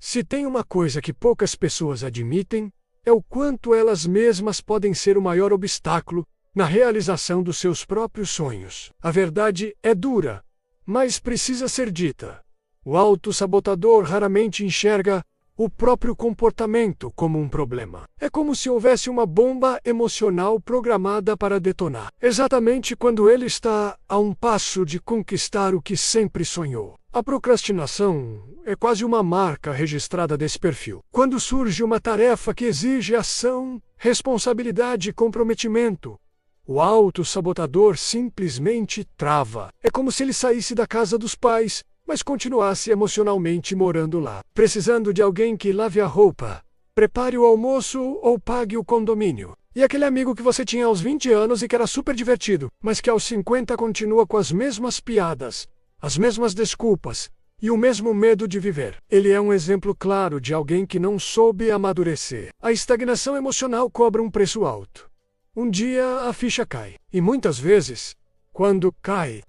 Se tem uma coisa que poucas pessoas admitem, é o quanto elas mesmas podem ser o maior obstáculo na realização dos seus próprios sonhos. A verdade é dura, mas precisa ser dita. O autossabotador raramente enxerga o próprio comportamento como um problema. É como se houvesse uma bomba emocional programada para detonar, exatamente quando ele está a um passo de conquistar o que sempre sonhou. A procrastinação é quase uma marca registrada desse perfil. Quando surge uma tarefa que exige ação, responsabilidade e comprometimento, o autossabotador simplesmente trava. É como se ele saísse da casa dos pais, mas continuasse emocionalmente morando lá, precisando de alguém que lave a roupa, prepare o almoço ou pague o condomínio. E aquele amigo que você tinha aos 20 anos e que era super divertido, mas que aos 50 continua com as mesmas piadas, as mesmas desculpas e o mesmo medo de viver. Ele é um exemplo claro de alguém que não soube amadurecer. A estagnação emocional cobra um preço alto. Um dia a ficha cai. E muitas vezes, quando cai,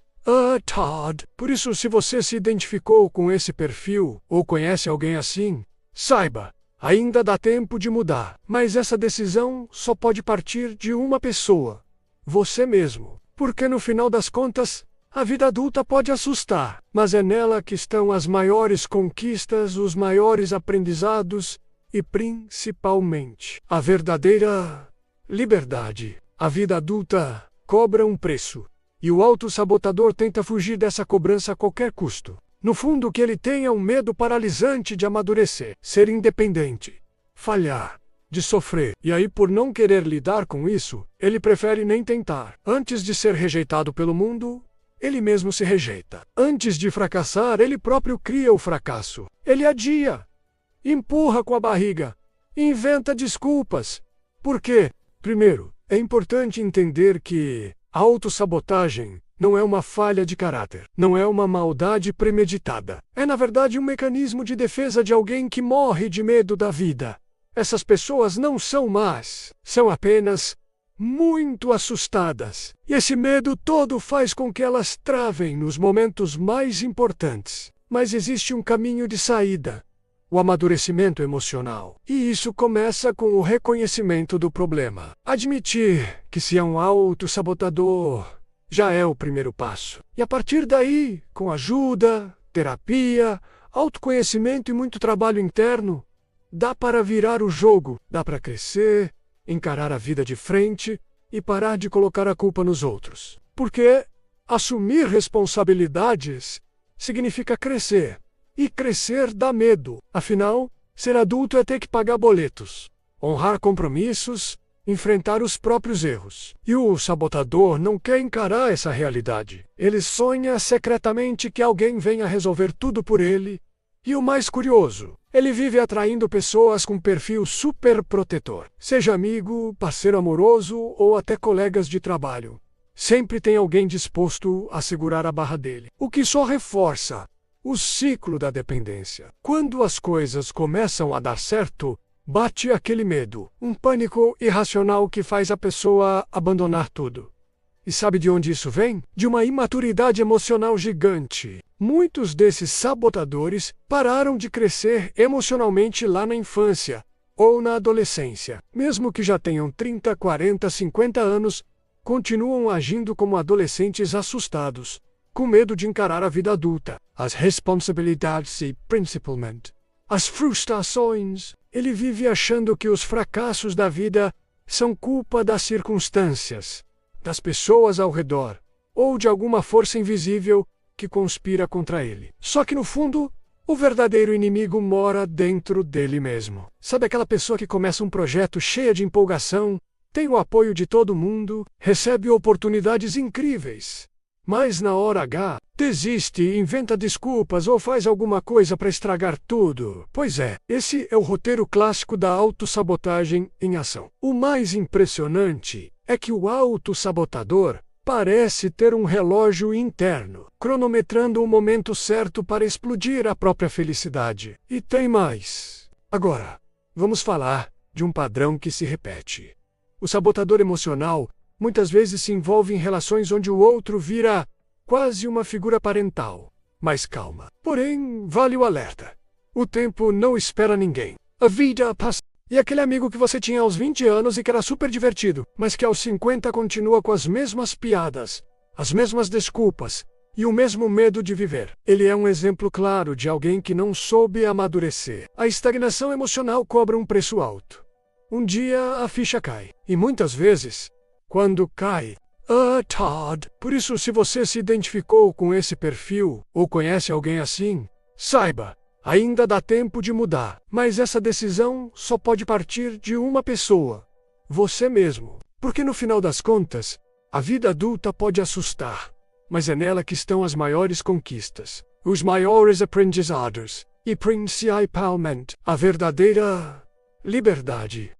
Todd. Por isso, se você se identificou com esse perfil ou conhece alguém assim, saiba, ainda dá tempo de mudar. Mas essa decisão só pode partir de uma pessoa, você mesmo. Porque no final das contas, a vida adulta pode assustar, mas é nela que estão as maiores conquistas, os maiores aprendizados e, principalmente, a verdadeira liberdade. A vida adulta cobra um preço. E o autossabotador tenta fugir dessa cobrança a qualquer custo. No fundo, o que ele tem é um medo paralisante de amadurecer, ser independente, falhar, de sofrer. E aí, por não querer lidar com isso, ele prefere nem tentar. Antes de ser rejeitado pelo mundo, ele mesmo se rejeita. Antes de fracassar, ele próprio cria o fracasso. Ele adia, empurra com a barriga, inventa desculpas. Por quê? Primeiro, é importante entender que a autossabotagem não é uma falha de caráter, não é uma maldade premeditada. É, na verdade, um mecanismo de defesa de alguém que morre de medo da vida. Essas pessoas não são más, são apenas muito assustadas. E esse medo todo faz com que elas travem nos momentos mais importantes. Mas existe um caminho de saída: o amadurecimento emocional. E isso começa com o reconhecimento do problema. Admitir que se é um autossabotador já é o primeiro passo. E a partir daí, com ajuda, terapia, autoconhecimento e muito trabalho interno, dá para virar o jogo, dá para crescer, encarar a vida de frente e parar de colocar a culpa nos outros. Porque assumir responsabilidades significa crescer. E crescer dá medo. Afinal, ser adulto é ter que pagar boletos, honrar compromissos, enfrentar os próprios erros. E o sabotador não quer encarar essa realidade. Ele sonha secretamente que alguém venha resolver tudo por ele. E o mais curioso, ele vive atraindo pessoas com perfil super protetor. Seja amigo, parceiro amoroso ou até colegas de trabalho. Sempre tem alguém disposto a segurar a barra dele. O que só reforça o ciclo da dependência. Quando as coisas começam a dar certo, bate aquele medo, um pânico irracional que faz a pessoa abandonar tudo. E sabe de onde isso vem? De uma imaturidade emocional gigante. Muitos desses sabotadores pararam de crescer emocionalmente lá na infância ou na adolescência. Mesmo que já tenham 30, 40, 50 anos, continuam agindo como adolescentes assustados, com medo de encarar a vida adulta, as responsabilidades e, principalmente, as frustrações. Ele vive achando que os fracassos da vida são culpa das circunstâncias, das pessoas ao redor, ou de alguma força invisível que conspira contra ele. Só que no fundo, o verdadeiro inimigo mora dentro dele mesmo. Sabe aquela pessoa que começa um projeto cheia de empolgação, tem o apoio de todo mundo, recebe oportunidades incríveis, mas na hora H, desiste, inventa desculpas ou faz alguma coisa para estragar tudo? Pois é, esse é o roteiro clássico da autossabotagem em ação. O mais impressionante é que o autossabotador parece ter um relógio interno, cronometrando o momento certo para explodir a própria felicidade. E tem mais. Agora, vamos falar de um padrão que se repete. O sabotador emocional muitas vezes se envolve em relações onde o outro vira quase uma figura parental. Mas calma. Porém, vale o alerta. O tempo não espera ninguém. A vida passa. E aquele amigo que você tinha aos 20 anos e que era super divertido, mas que aos 50 continua com as mesmas piadas, as mesmas desculpas e o mesmo medo de viver. Ele é um exemplo claro de alguém que não soube amadurecer. A estagnação emocional cobra um preço alto. Um dia a ficha cai. E muitas vezes, quando cai, Todd. Por isso, se você se identificou com esse perfil ou conhece alguém assim, saiba, ainda dá tempo de mudar. Mas essa decisão só pode partir de uma pessoa, você mesmo. Porque no final das contas, a vida adulta pode assustar, mas é nela que estão as maiores conquistas, os maiores aprendizados e principalmente a verdadeira liberdade.